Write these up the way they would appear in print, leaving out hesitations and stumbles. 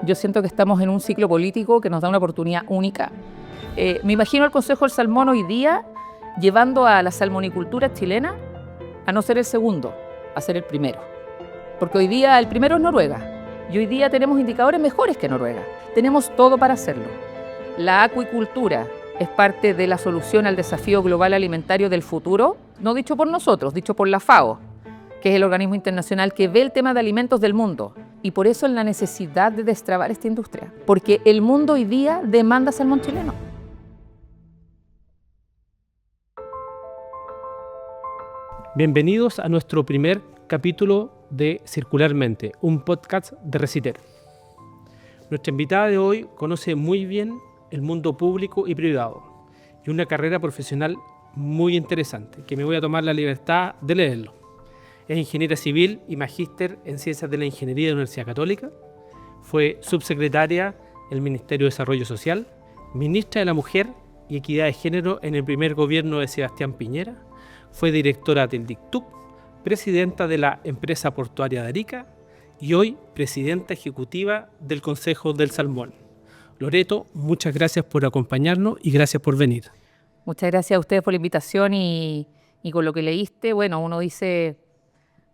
yo siento que estamos en un ciclo político que nos da una oportunidad única. Me imagino el Consejo del Salmón hoy día llevando a la salmonicultura chilena a no ser el segundo, a ser el primero. Porque hoy día el primero es Noruega y hoy día tenemos indicadores mejores que Noruega. Tenemos todo para hacerlo. La acuicultura es parte de la solución al desafío global alimentario del futuro, no dicho por nosotros, dicho por la FAO, que es el organismo internacional que ve el tema de alimentos del mundo. Y por eso la necesidad de destrabar esta industria, porque el mundo hoy día demanda salmón chileno. Bienvenidos a nuestro primer capítulo de Circularmente, un podcast de Reciter. Nuestra invitada de hoy conoce muy bien el mundo público y privado y una carrera profesional muy interesante, que me voy a tomar la libertad de leerlo. Es ingeniera civil y magíster en Ciencias de la Ingeniería de la Universidad Católica. Fue subsecretaria del Ministerio de Desarrollo Social, ministra de la Mujer y Equidad de Género en el primer gobierno de Sebastián Piñera. Fue directora del DICTUC, presidenta de la empresa portuaria de Arica y hoy presidenta ejecutiva del Consejo del Salmón. Loreto, muchas gracias por acompañarnos y gracias por venir. Muchas gracias a ustedes por la invitación y con lo que leíste, bueno, uno dice,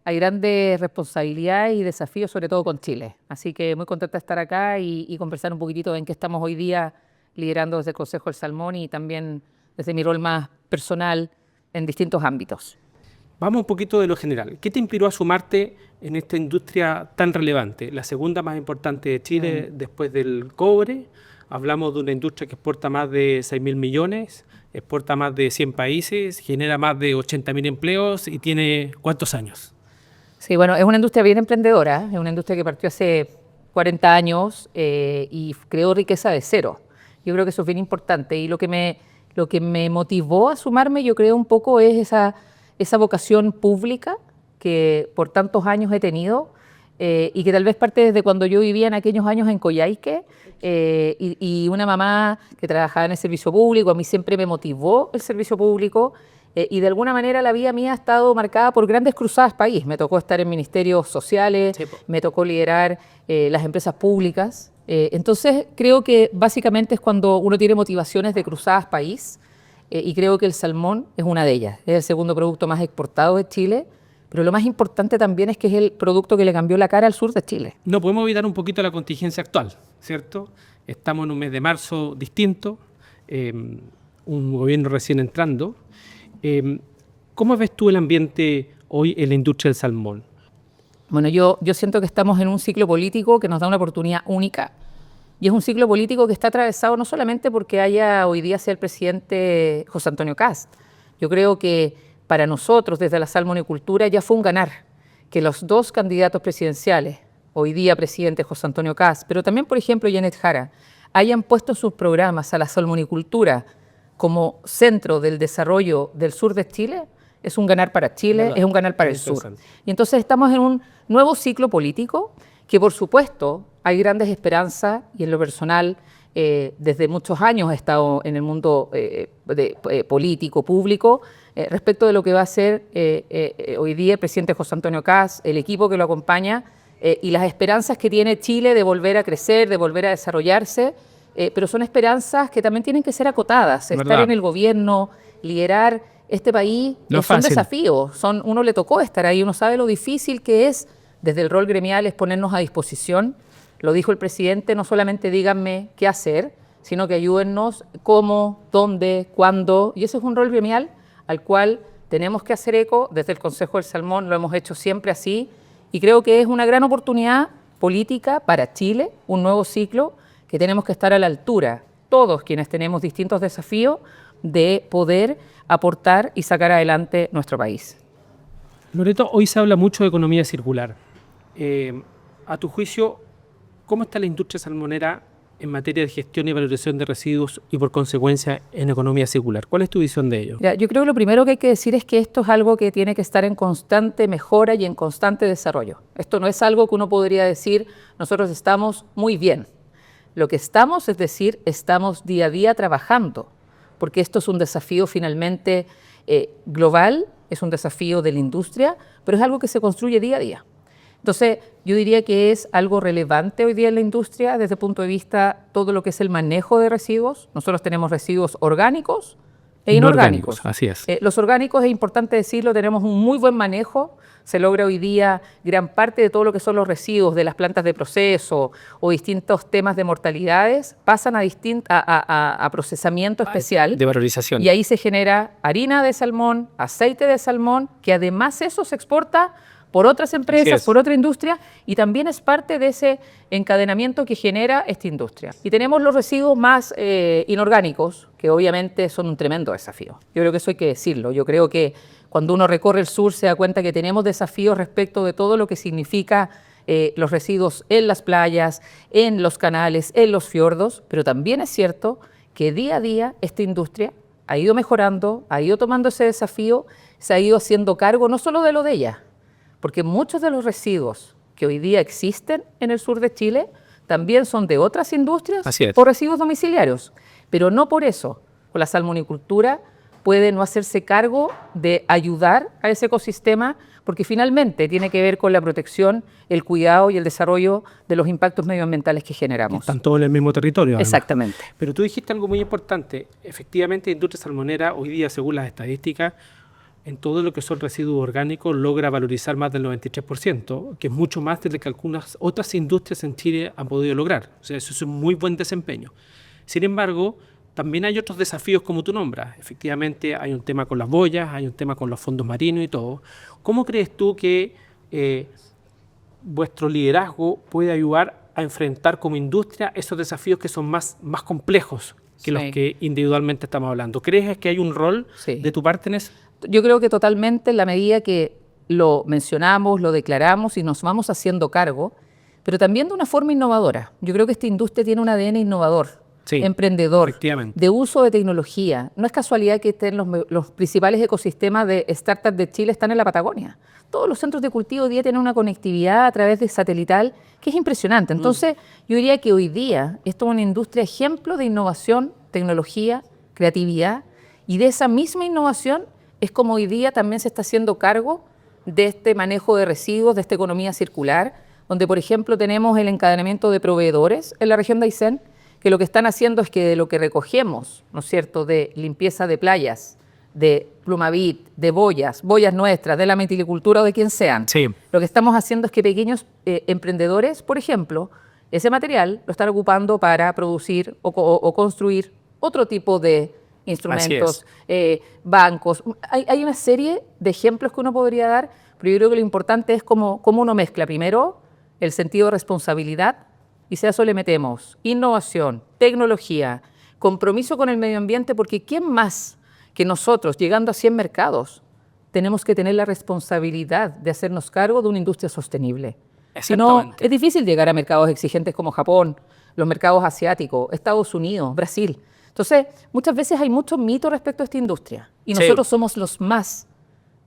hay grandes responsabilidades y desafíos, sobre todo con Chile. Así que muy contenta de estar acá y conversar un poquitito en qué estamos hoy día liderando desde el Consejo del Salmón y también desde mi rol más personal en distintos ámbitos. Vamos un poquito de lo general. ¿Qué te inspiró a sumarte en esta industria tan relevante? La segunda más importante de Chile después del cobre. Hablamos de una industria que exporta más de 6.000 millones, exporta más de 100 países, genera más de 80.000 empleos y tiene ¿cuántos años? Sí, bueno, es una industria bien emprendedora, es una industria que partió hace 40 años y creó riqueza de cero. Yo creo que eso es bien importante y lo que me motivó a sumarme, yo creo un poco es esa vocación pública que por tantos años he tenido y que tal vez parte desde cuando yo vivía en aquellos años en Coyhaique y una mamá que trabajaba en el servicio público, a mí siempre me motivó el servicio público y de alguna manera la vida mía ha estado marcada por grandes cruzadas país. Me tocó estar en ministerios sociales, sí, me tocó liderar las empresas públicas. Entonces creo que básicamente es cuando uno tiene motivaciones de cruzadas país y creo que el salmón es una de ellas. Es el segundo producto más exportado de Chile, pero lo más importante también es que es el producto que le cambió la cara al sur de Chile. No podemos evitar un poquito la contingencia actual, ¿cierto? Estamos en un mes de marzo distinto, un gobierno recién entrando. ¿Cómo ves tú el ambiente hoy en la industria del salmón? Bueno, yo siento que estamos en un ciclo político que nos da una oportunidad única. Y es un ciclo político que está atravesado no solamente porque hoy día sea el presidente José Antonio Kast. Yo creo que para nosotros, desde la salmonicultura, ya fue un ganar que los dos candidatos presidenciales, hoy día presidente José Antonio Kast, pero también, por ejemplo, Janet Jara, hayan puesto en sus programas a la salmonicultura como centro del desarrollo del sur de Chile. Es un ganar para Chile, es un ganar para el sur. Y entonces estamos en un nuevo ciclo político que, por supuesto, hay grandes esperanzas y en lo personal, desde muchos años he estado en el mundo político, público, respecto de lo que va a ser hoy día el presidente José Antonio Kast, el equipo que lo acompaña y las esperanzas que tiene Chile de volver a crecer, de volver a desarrollarse, pero son esperanzas que también tienen que ser acotadas. ¿Verdad? Estar en el gobierno, liderar este país, no son desafíos. Uno le tocó estar ahí, uno sabe lo difícil que es, desde el rol gremial, es ponernos a disposición. Lo dijo el presidente, no solamente díganme qué hacer, sino que ayúdennos cómo, dónde, cuándo. Y ese es un rol gremial al cual tenemos que hacer eco. Desde el Consejo del Salmón lo hemos hecho siempre así. Y creo que es una gran oportunidad política para Chile, un nuevo ciclo, que tenemos que estar a la altura, todos quienes tenemos distintos desafíos, de poder aportar y sacar adelante nuestro país. Loreto, hoy se habla mucho de economía circular. A tu juicio, ¿cómo está la industria salmonera en materia de gestión y valorización de residuos y por consecuencia en economía circular? ¿Cuál es tu visión de ello? Mira, yo creo que lo primero que hay que decir es que esto es algo que tiene que estar en constante mejora y en constante desarrollo. Esto no es algo que uno podría decir, nosotros estamos muy bien. Lo que estamos, es decir, estamos día a día trabajando, porque esto es un desafío finalmente global, es un desafío de la industria, pero es algo que se construye día a día. Entonces, yo diría que es algo relevante hoy día en la industria desde el punto de vista todo lo que es el manejo de residuos. Nosotros tenemos residuos orgánicos e inorgánicos. Así es. Los orgánicos, es importante decirlo, tenemos un muy buen manejo. Se logra hoy día gran parte de todo lo que son los residuos de las plantas de proceso o distintos temas de mortalidades, pasan a procesamiento especial. De valorización. Y ahí se genera harina de salmón, aceite de salmón, que además eso se exporta por otras empresas, por otra industria, y también es parte de ese encadenamiento que genera esta industria. Y tenemos los residuos más inorgánicos, que obviamente son un tremendo desafío. Yo creo que eso hay que decirlo. Yo creo que cuando uno recorre el sur se da cuenta que tenemos desafíos respecto de todo lo que significa los residuos en las playas, en los canales, en los fiordos, pero también es cierto que día a día esta industria ha ido mejorando, ha ido tomando ese desafío, se ha ido haciendo cargo no solo de lo de ella, porque muchos de los residuos que hoy día existen en el sur de Chile también son de otras industrias o residuos domiciliarios, pero no por eso, con la salmonicultura puede no hacerse cargo de ayudar a ese ecosistema, porque finalmente tiene que ver con la protección, el cuidado y el desarrollo de los impactos medioambientales que generamos. Están todos en el mismo territorio. Además. Exactamente. Pero tú dijiste algo muy importante. Efectivamente, la industria salmonera hoy día, según las estadísticas, en todo lo que son residuos orgánicos logra valorizar más del 93%, que es mucho más de lo que algunas otras industrias en Chile han podido lograr. O sea, eso es un muy buen desempeño. Sin embargo, también hay otros desafíos como tú nombras. Efectivamente, hay un tema con las boyas, hay un tema con los fondos marinos y todo. ¿Cómo crees tú que vuestro liderazgo puede ayudar a enfrentar como industria esos desafíos que son más complejos que los que individualmente estamos hablando? ¿Crees que hay un rol de tu parte en eso? Yo creo que totalmente, en la medida que lo mencionamos, lo declaramos y nos vamos haciendo cargo, pero también de una forma innovadora. Yo creo que esta industria tiene un ADN innovador, emprendedor, de uso de tecnología. No es casualidad que estén los principales ecosistemas de startups de Chile están en la Patagonia. Todos los centros de cultivo hoy día tienen una conectividad a través de satelital que es impresionante. Entonces, yo diría que hoy día esto es una industria ejemplo de innovación, tecnología, creatividad, y de esa misma innovación es como hoy día también se está haciendo cargo de este manejo de residuos, de esta economía circular, donde, por ejemplo, tenemos el encadenamiento de proveedores en la región de Aysén, que lo que están haciendo es que de lo que recogemos, ¿no es cierto?, de limpieza de playas, de Plumavit, de boyas nuestras, de la metilicultura o de quien sean, lo que estamos haciendo es que pequeños emprendedores, por ejemplo, ese material lo están ocupando para producir o construir otro tipo de instrumentos, bancos. Hay una serie de ejemplos que uno podría dar, pero yo creo que lo importante es cómo uno mezcla primero el sentido de responsabilidad, y si a eso le metemos innovación, tecnología, compromiso con el medio ambiente, porque ¿quién más que nosotros, llegando a 100 mercados, tenemos que tener la responsabilidad de hacernos cargo de una industria sostenible? Si no, es difícil llegar a mercados exigentes como Japón, los mercados asiáticos, Estados Unidos, Brasil. Entonces, muchas veces hay muchos mitos respecto a esta industria y nosotros somos los más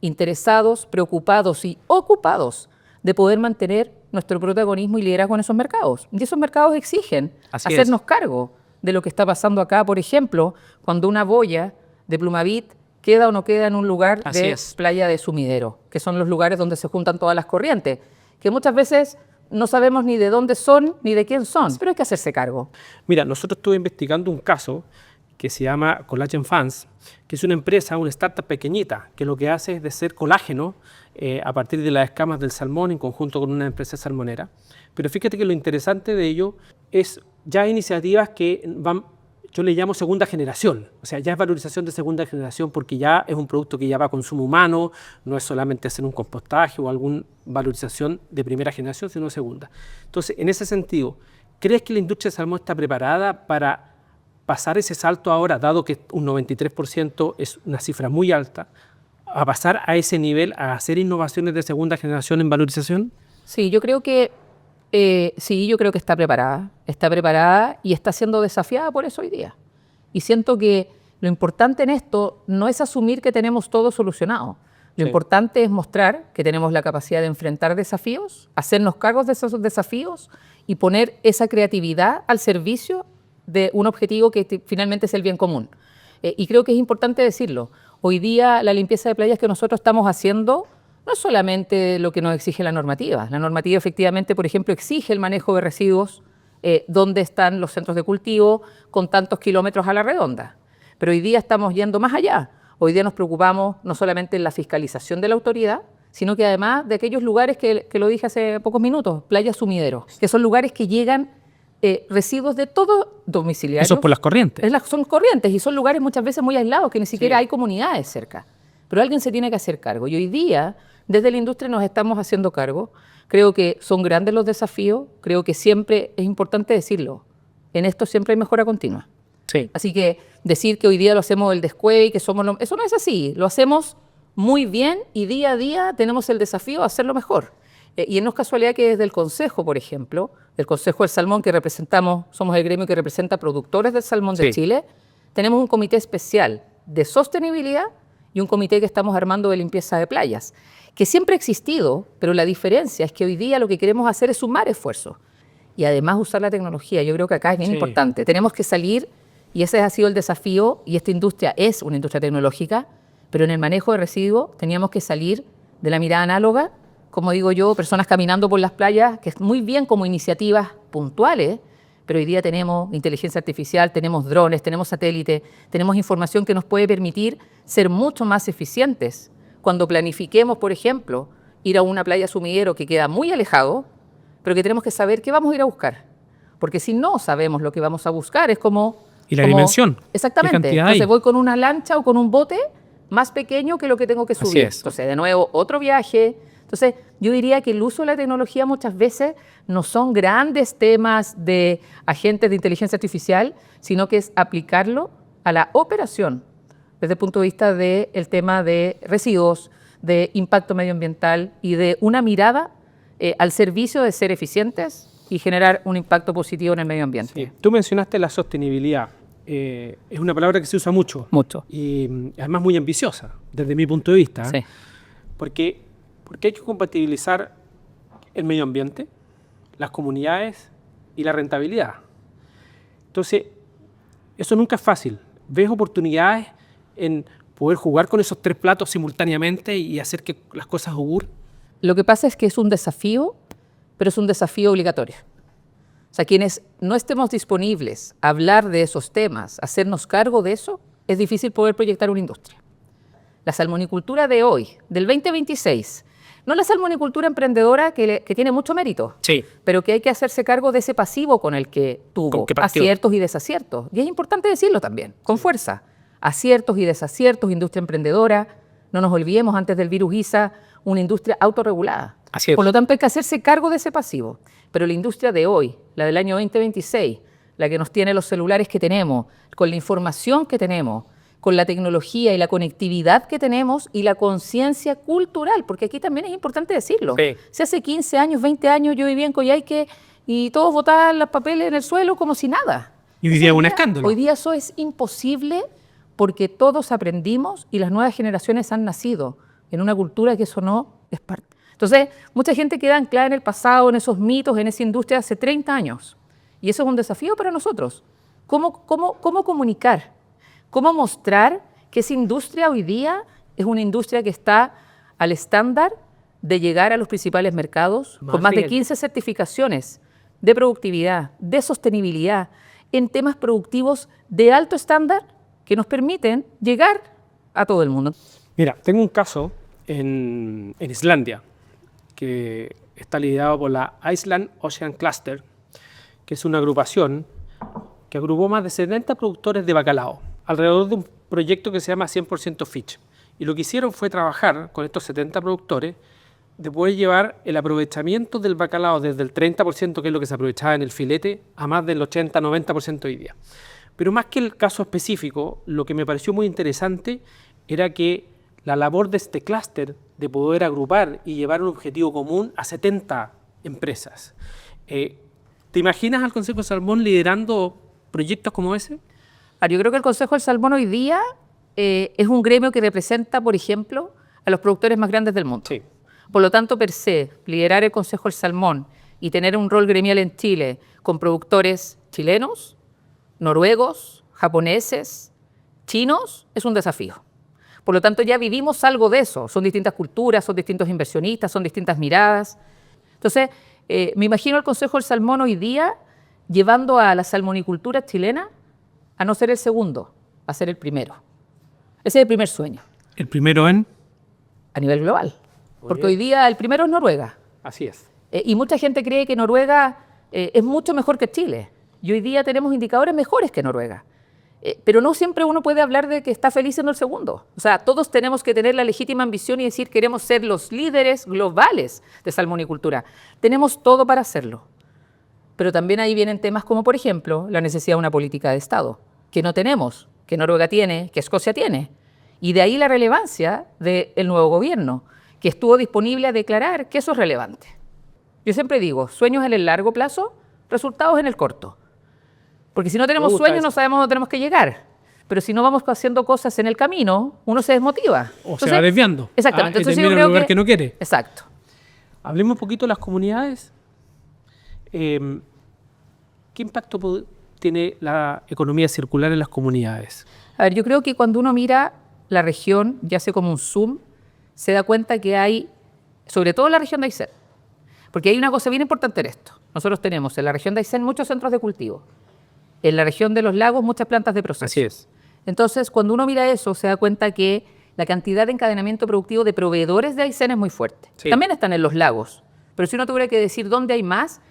interesados, preocupados y ocupados de poder mantener nuestro protagonismo y liderazgo en esos mercados. Y esos mercados exigen hacernos cargo de lo que está pasando acá, por ejemplo, cuando una boya de Plumavit queda o no queda en un lugar de playa de sumidero, que son los lugares donde se juntan todas las corrientes, que muchas veces no sabemos ni de dónde son ni de quién son, pero hay que hacerse cargo. Mira, nosotros estuve investigando un caso que se llama Collagen Fans, que es una empresa, una startup pequeñita, que lo que hace es de hacer colágeno a partir de las escamas del salmón en conjunto con una empresa salmonera. Pero fíjate que lo interesante de ello es ya iniciativas que van, yo le llamo segunda generación, o sea, ya es valorización de segunda generación porque ya es un producto que ya va a consumo humano, no es solamente hacer un compostaje o alguna valorización de primera generación, sino segunda. Entonces, en ese sentido, ¿crees que la industria del salmón está preparada para pasar ese salto ahora, dado que un 93% es una cifra muy alta, a pasar a ese nivel, a hacer innovaciones de segunda generación en valorización? Sí, yo creo que está preparada y está siendo desafiada por eso hoy día. Y siento que lo importante en esto no es asumir que tenemos todo solucionado. Lo importante es mostrar que tenemos la capacidad de enfrentar desafíos, hacernos cargos de esos desafíos y poner esa creatividad al servicio de un objetivo que finalmente es el bien común. Y creo que es importante decirlo. Hoy día la limpieza de playas que nosotros estamos haciendo no es solamente lo que nos exige la normativa. La normativa efectivamente, por ejemplo, exige el manejo de residuos, dónde están los centros de cultivo con tantos kilómetros a la redonda. Pero hoy día estamos yendo más allá. Hoy día nos preocupamos no solamente en la fiscalización de la autoridad, sino que además de aquellos lugares que lo dije hace pocos minutos, playas sumideros, que son lugares que llegan residuos de todo domiciliario. Eso es por las corrientes. Son corrientes y son lugares muchas veces muy aislados, que ni siquiera hay comunidades cerca. Pero alguien se tiene que hacer cargo. Y hoy día, desde la industria nos estamos haciendo cargo. Creo que son grandes los desafíos. Creo que siempre es importante decirlo. En esto siempre hay mejora continua. Sí. Así que decir que hoy día lo hacemos del descueve y que somos... Eso no es así. Lo hacemos muy bien y día a día tenemos el desafío de hacerlo mejor. Y no es casualidad que desde el Consejo, por ejemplo, el Consejo del Salmón que representamos, somos el gremio que representa productores del salmón de Chile, tenemos un comité especial de sostenibilidad y un comité que estamos armando de limpieza de playas, que siempre ha existido, pero la diferencia es que hoy día lo que queremos hacer es sumar esfuerzos y además usar la tecnología. Yo creo que acá es bien importante. Tenemos que salir, y ese ha sido el desafío, y esta industria es una industria tecnológica, pero en el manejo de residuos teníamos que salir de la mirada análoga, como digo yo, personas caminando por las playas, que es muy bien como iniciativas puntuales, pero hoy día tenemos inteligencia artificial, tenemos drones, tenemos satélites, tenemos información que nos puede permitir ser mucho más eficientes. Cuando planifiquemos, por ejemplo, ir a una playa sumidero que queda muy alejado, pero que tenemos que saber qué vamos a ir a buscar. Porque si no sabemos lo que vamos a buscar, es como... Y la dimensión. Exactamente. Entonces voy con una lancha o con un bote más pequeño que lo que tengo que subir. Así es. Entonces, de nuevo, otro viaje. Entonces, yo diría que el uso de la tecnología muchas veces no son grandes temas de agentes de inteligencia artificial, sino que es aplicarlo a la operación desde el punto de vista del tema de residuos, de impacto medioambiental y de una mirada al servicio de ser eficientes y generar un impacto positivo en el medio ambiente. Sí. Tú mencionaste la sostenibilidad. Es una palabra que se usa mucho. Mucho. Y además muy ambiciosa, desde mi punto de vista. Sí. Porque hay que compatibilizar el medio ambiente, las comunidades y la rentabilidad. Entonces, eso nunca es fácil. Ves oportunidades en poder jugar con esos tres platos simultáneamente y hacer que las cosas ocurran. Lo que pasa es que es un desafío, pero es un desafío obligatorio. O sea, quienes no estemos disponibles a hablar de esos temas, a hacernos cargo de eso, es difícil poder proyectar una industria. La salmonicultura de hoy, del 2026, no la salmonicultura emprendedora que tiene mucho mérito, pero que hay que hacerse cargo de ese pasivo con el que tuvo aciertos y desaciertos. Y es importante decirlo también, con fuerza. Aciertos y desaciertos, industria emprendedora. No nos olvidemos, antes del virus ISA, una industria autorregulada. Así es. Por lo tanto, hay que hacerse cargo de ese pasivo. Pero la industria de hoy, la del año 2026, la que nos tiene los celulares que tenemos, con la información que tenemos, con la tecnología y la conectividad que tenemos y la conciencia cultural, porque aquí también es importante decirlo. Sí. Si hace 15 años, 20 años yo vivía en Coyhaique y todos botaban los papeles en el suelo como si nada. Y hoy día es un escándalo. Hoy día eso es imposible porque todos aprendimos y las nuevas generaciones han nacido en una cultura que eso no es parte. Entonces, mucha gente queda anclada en el pasado, en esos mitos, en esa industria de hace 30 años. Y eso es un desafío para nosotros. ¿Cómo comunicar? ¿Cómo mostrar que esa industria hoy día es una industria que está al estándar de llegar a los principales mercados con más de 15 certificaciones de productividad, de sostenibilidad, en temas productivos de alto estándar que nos permiten llegar a todo el mundo? Mira, tengo un caso en Islandia que está liderado por la Iceland Ocean Cluster, que es una agrupación que agrupó más de 70 productores de bacalao alrededor de un proyecto que se llama 100% Fish. Y lo que hicieron fue trabajar con estos 70 productores de poder llevar el aprovechamiento del bacalao desde el 30%, que es lo que se aprovechaba en el filete, a más del 80-90% hoy día. Pero más que el caso específico, lo que me pareció muy interesante era que la labor de este clúster de poder agrupar y llevar un objetivo común a 70 empresas. ¿Te imaginas al Consejo del Salmón liderando proyectos como ese? Yo creo que el Consejo del Salmón hoy día es un gremio que representa, por ejemplo, a los productores más grandes del mundo. Sí. Por lo tanto, per se, liderar el Consejo del Salmón y tener un rol gremial en Chile con productores chilenos, noruegos, japoneses, chinos, es un desafío. Por lo tanto, ya vivimos algo de eso. Son distintas culturas, son distintos inversionistas, son distintas miradas. Entonces, me imagino el Consejo del Salmón hoy día llevando a la salmonicultura chilena a no ser el segundo, a ser el primero. Ese es el primer sueño. ¿El primero en? A nivel global. Porque hoy día el primero es Noruega. Así es. Y mucha gente cree que Noruega es mucho mejor que Chile. Y hoy día tenemos indicadores mejores que Noruega. Pero no siempre uno puede hablar de que está feliz siendo el segundo. O sea, todos tenemos que tener la legítima ambición y decir queremos ser los líderes globales de salmonicultura. Tenemos todo para hacerlo. Pero también ahí vienen temas como, por ejemplo, la necesidad de una política de Estado, que no tenemos, que Noruega tiene, que Escocia tiene. Y de ahí la relevancia del nuevo gobierno, que estuvo disponible a declarar que eso es relevante. Yo siempre digo, sueños en el largo plazo, resultados en el corto. Porque si no tenemos sueños no sabemos dónde tenemos que llegar. Pero si no vamos haciendo cosas en el camino, uno se desmotiva. Entonces, se va desviando. Exactamente. Entonces yo creo que no quiere. Exacto. Hablemos un poquito de las comunidades. ¿Qué impacto tiene la economía circular en las comunidades? A ver, yo creo que cuando uno mira la región, ya sea como un zoom, se da cuenta que hay, sobre todo en la región de Aysén, porque hay una cosa bien importante en esto. Nosotros tenemos en la región de Aysén muchos centros de cultivo. En la región de los lagos, muchas plantas de proceso. Así es. Entonces, cuando uno mira eso, se da cuenta que la cantidad de encadenamiento productivo de proveedores de Aysén es muy fuerte. Sí. También están en los lagos. Pero si uno tuviera que decir dónde hay más,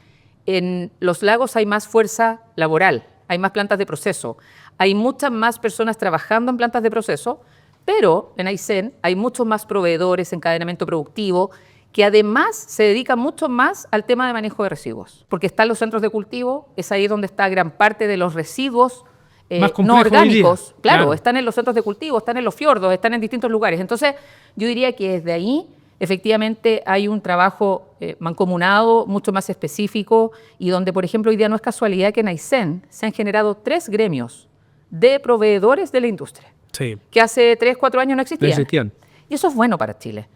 en los lagos hay más fuerza laboral, hay más plantas de proceso, hay muchas más personas trabajando en plantas de proceso, pero en Aysén hay muchos más proveedores, encadenamiento productivo, que además se dedican mucho más al tema de manejo de residuos, porque están los centros de cultivo, es ahí donde está gran parte de los residuos no orgánicos. Claro, están en los centros de cultivo, están en los fiordos, están en distintos lugares. Entonces, yo diría que desde ahí, efectivamente, hay un trabajo mancomunado, mucho más específico, y donde, por ejemplo, hoy día no es casualidad que en Aysén se han generado 3 gremios de proveedores de la industria, sí, que hace 3, 4 años no existían. Y eso es bueno para Chile.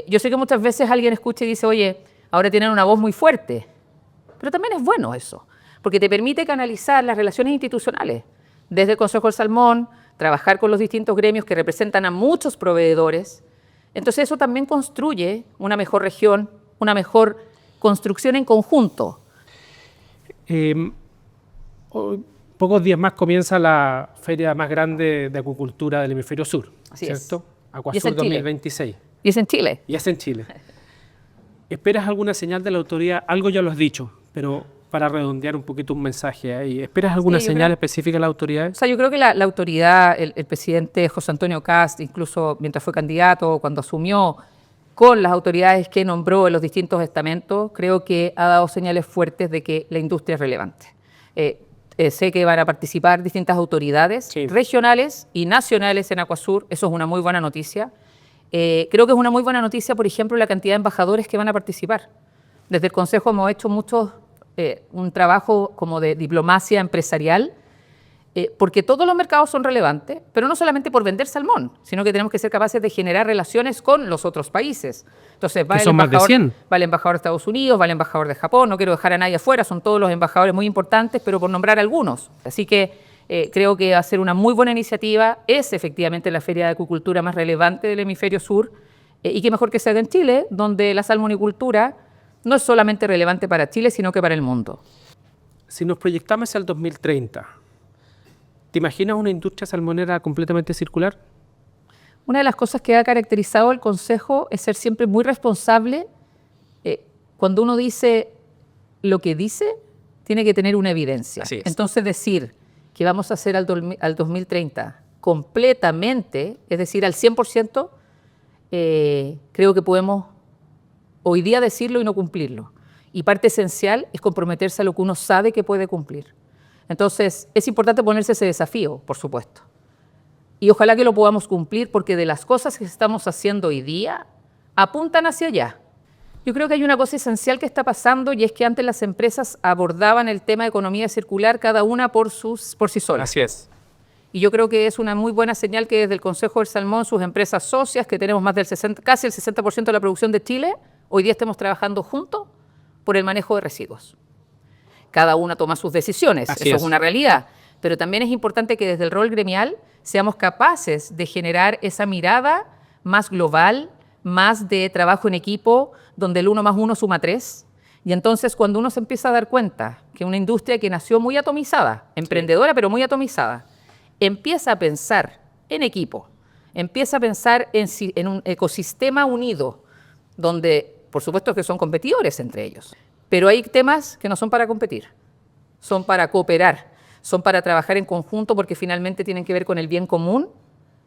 Yo sé que muchas veces alguien escucha y dice, oye, ahora tienen una voz muy fuerte, pero también es bueno eso, porque te permite canalizar las relaciones institucionales, desde el Consejo del Salmón, trabajar con los distintos gremios que representan a muchos proveedores. Entonces eso también construye una mejor región, una mejor construcción en conjunto. Pocos días más comienza la feria más grande de acuicultura del hemisferio sur, Así ¿cierto? Es. Acuasur 2026. Y es en Chile. Y es en Chile. ¿Esperas alguna señal de la autoridad? Algo ya lo has dicho, pero para redondear un poquito un mensaje ahí, ¿esperas alguna señal específica de la autoridad? O sea, yo creo que la autoridad, el presidente José Antonio Kast, incluso mientras fue candidato, cuando asumió con las autoridades que nombró en los distintos estamentos, creo que ha dado señales fuertes de que la industria es relevante. Sé que van a participar distintas autoridades regionales y nacionales en Acuasur, eso es una muy buena noticia. Creo que es una muy buena noticia, por ejemplo, la cantidad de embajadores que van a participar. Desde el Consejo hemos hecho un trabajo como de diplomacia empresarial, porque todos los mercados son relevantes, pero no solamente por vender salmón, sino que tenemos que ser capaces de generar relaciones con los otros países. Entonces, va el embajador de Estados Unidos, va el embajador de Japón, no quiero dejar a nadie afuera, son todos los embajadores muy importantes, pero por nombrar algunos. Así que creo que va a ser una muy buena iniciativa, es efectivamente la feria de acuicultura más relevante del hemisferio sur, y qué mejor que sea en Chile, donde la salmonicultura no es solamente relevante para Chile, sino que para el mundo. Si nos proyectamos hacia el 2030, ¿te imaginas una industria salmonera completamente circular? Una de las cosas que ha caracterizado al Consejo es ser siempre muy responsable. Cuando uno dice lo que dice, tiene que tener una evidencia. Así es. Entonces decir que vamos a hacer al 2030 completamente, es decir, al 100%, creo que podemos hoy día decirlo y no cumplirlo. Y parte esencial es comprometerse a lo que uno sabe que puede cumplir. Entonces, es importante ponerse ese desafío, por supuesto. Y ojalá que lo podamos cumplir, porque de las cosas que estamos haciendo hoy día, apuntan hacia allá. Yo creo que hay una cosa esencial que está pasando, y es que antes las empresas abordaban el tema de economía circular cada una por sí sola. Así es. Y yo creo que es una muy buena señal que desde el Consejo del Salmón, sus empresas socias, que tenemos más del casi el 60% de la producción de Chile, hoy día estemos trabajando juntos por el manejo de residuos. Cada una toma sus decisiones, eso es una realidad, Pero también es importante que desde el rol gremial seamos capaces de generar esa mirada más global, más de trabajo en equipo, donde el 1 más 1 suma 3. Y entonces cuando uno se empieza a dar cuenta que una industria que nació muy atomizada, emprendedora pero muy atomizada, empieza a pensar en equipo, empieza a pensar en un ecosistema unido, donde por supuesto que son competidores entre ellos, pero hay temas que no son para competir, son para cooperar, son para trabajar en conjunto porque finalmente tienen que ver con el bien común.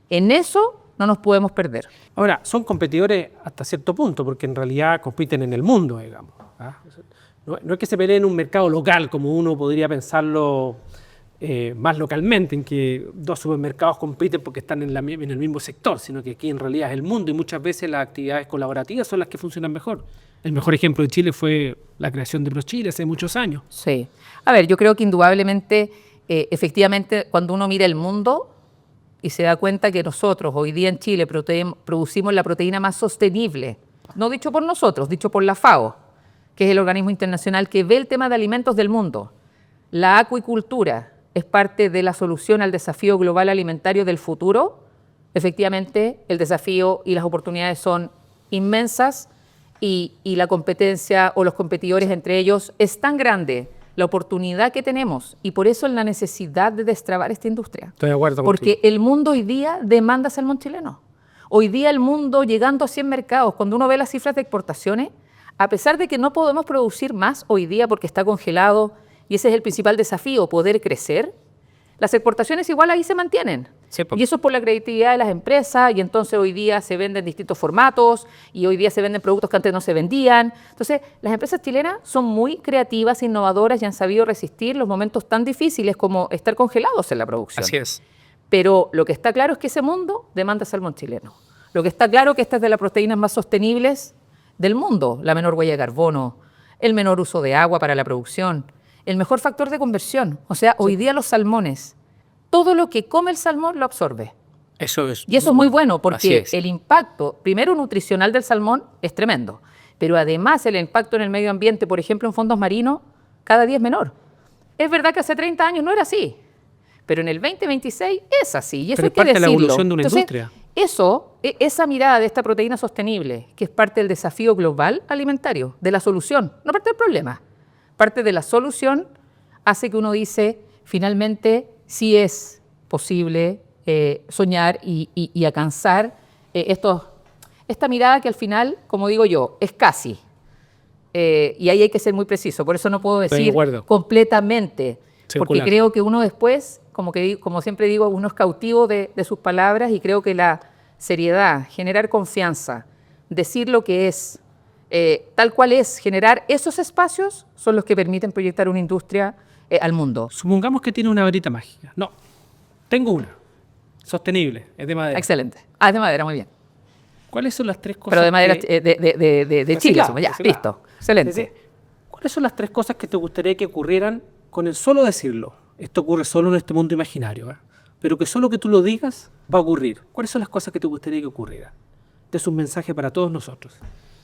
En eso no nos podemos perder. Ahora, son competidores hasta cierto punto, porque en realidad compiten en el mundo, digamos. No es que se peleen en un mercado local, como uno podría pensarlo más localmente, en que dos supermercados compiten porque están en el mismo sector, sino que aquí en realidad es el mundo y muchas veces las actividades colaborativas son las que funcionan mejor. El mejor ejemplo de Chile fue la creación de ProChile hace muchos años. Sí. A ver, yo creo que indudablemente, efectivamente, cuando uno mira el mundo y se da cuenta que nosotros hoy día en Chile producimos la proteína más sostenible, no dicho por nosotros, dicho por la FAO, que es el organismo internacional que ve el tema de alimentos del mundo. La acuicultura es parte de la solución al desafío global alimentario del futuro. Efectivamente, el desafío y las oportunidades son inmensas y la competencia o los competidores entre ellos es tan grande, la oportunidad que tenemos, y por eso la necesidad de destrabar esta industria. Estoy de acuerdo Porque contigo. el mundo hoy día demanda salmón chileno. Hoy día el mundo llegando a 100 mercados, cuando uno ve las cifras de exportaciones, a pesar de que no podemos producir más hoy día porque está congelado, y ese es el principal desafío, poder crecer, las exportaciones igual ahí se mantienen. Sí, Y eso es por la creatividad de las empresas, y entonces hoy día se venden distintos formatos, y hoy día se venden productos que antes no se vendían. Entonces, las empresas chilenas son muy creativas, innovadoras, y han sabido resistir los momentos tan difíciles como estar congelados en la producción. Así es. Pero lo que está claro es que ese mundo demanda salmón chileno. Lo que está claro es que esta es de las proteínas más sostenibles del mundo, la menor huella de carbono, el menor uso de agua para la producción, el mejor factor de conversión. O sea, hoy día los salmones, todo lo que come el salmón lo absorbe. Eso es. Y eso es muy bueno Así porque es. el impacto, primero nutricional del salmón, es tremendo. Pero además el impacto en el medio ambiente, por ejemplo, en fondos marinos, cada día es menor. Es verdad que hace 30 años no era así, pero en el 2026 es así. Y eso Pero hay es que parte de la decirlo. evolución de una Entonces, industria. Esa mirada de esta proteína sostenible, que es parte del desafío global alimentario, de la solución, no parte del problema, parte de la solución, hace que uno dice, finalmente, sí es posible soñar y alcanzar esta mirada que al final, como digo yo, es casi. Y ahí hay que ser muy preciso, por eso no puedo Estoy de decir acuerdo. completamente, porque Circular. creo que uno después, como siempre digo, uno es cautivo de sus palabras, y creo que la seriedad, generar confianza, decir lo que es, tal cual es, generar esos espacios son los que permiten proyectar una industria al mundo. Supongamos que tiene una varita mágica. No, tengo una. Sostenible, es de madera. Excelente. Ah, de madera, muy bien. ¿Cuáles son las tres cosas Pero de madera que... de Chile, Reciclado, somos, ya, reciclado. listo. Excelente. Es decir, ¿cuáles son las tres cosas que te gustaría que ocurrieran con el solo decirlo? Esto ocurre solo en este mundo imaginario, ¿eh? Pero que solo que tú lo digas va a ocurrir. ¿Cuáles son las cosas que te gustaría que ocurrieran? Este es un mensaje para todos nosotros.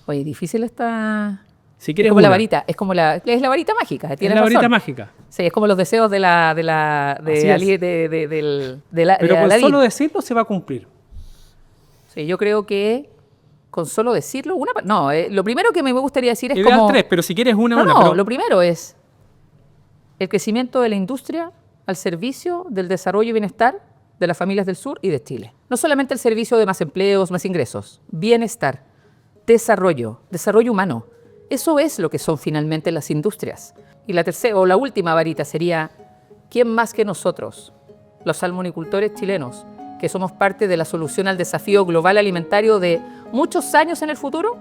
Oye, difícil esta... Si Es quieres como la una, varita, es la varita mágica, es tienes la varita razón. mágica. Sí, es como los deseos de Así es. Pero con Aladín. solo decirlo se va a cumplir. Sí, yo creo que con solo decirlo, lo primero que me gustaría decir es Ideal como... tres, pero si quieres una. No, pero lo primero es el crecimiento de la industria al servicio del desarrollo y bienestar de las familias del sur y de Chile. No solamente el servicio de más empleos, más ingresos, bienestar, desarrollo humano. Eso es lo que son finalmente las industrias. Y la tercera o la última varita sería, ¿quién más que nosotros, los salmonicultores chilenos, que somos parte de la solución al desafío global alimentario de muchos años en el futuro,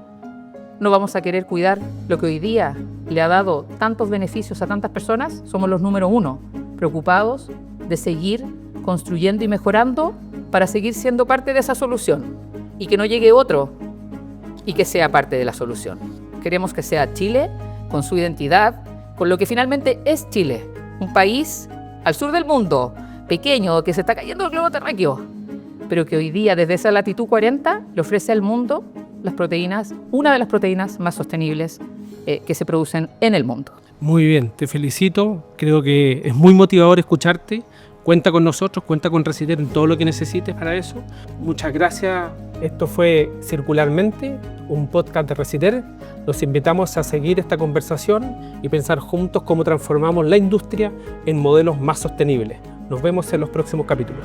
no vamos a querer cuidar lo que hoy día le ha dado tantos beneficios a tantas personas? Somos los número uno, preocupados de seguir construyendo y mejorando para seguir siendo parte de esa solución y que no llegue otro y que sea parte de la solución. Queremos que sea Chile, con su identidad, con lo que finalmente es Chile, un país al sur del mundo, pequeño, que se está cayendo el globo terráqueo, pero que hoy día, desde esa latitud 40, le ofrece al mundo las proteínas, una de las proteínas más sostenibles que se producen en el mundo. Muy bien, te felicito. Creo que es muy motivador escucharte. Cuenta con nosotros, cuenta con Reciter en todo lo que necesites para eso. Muchas gracias. Esto fue Circularmente, un podcast de Reciter. Los invitamos a seguir esta conversación y pensar juntos cómo transformamos la industria en modelos más sostenibles. Nos vemos en los próximos capítulos.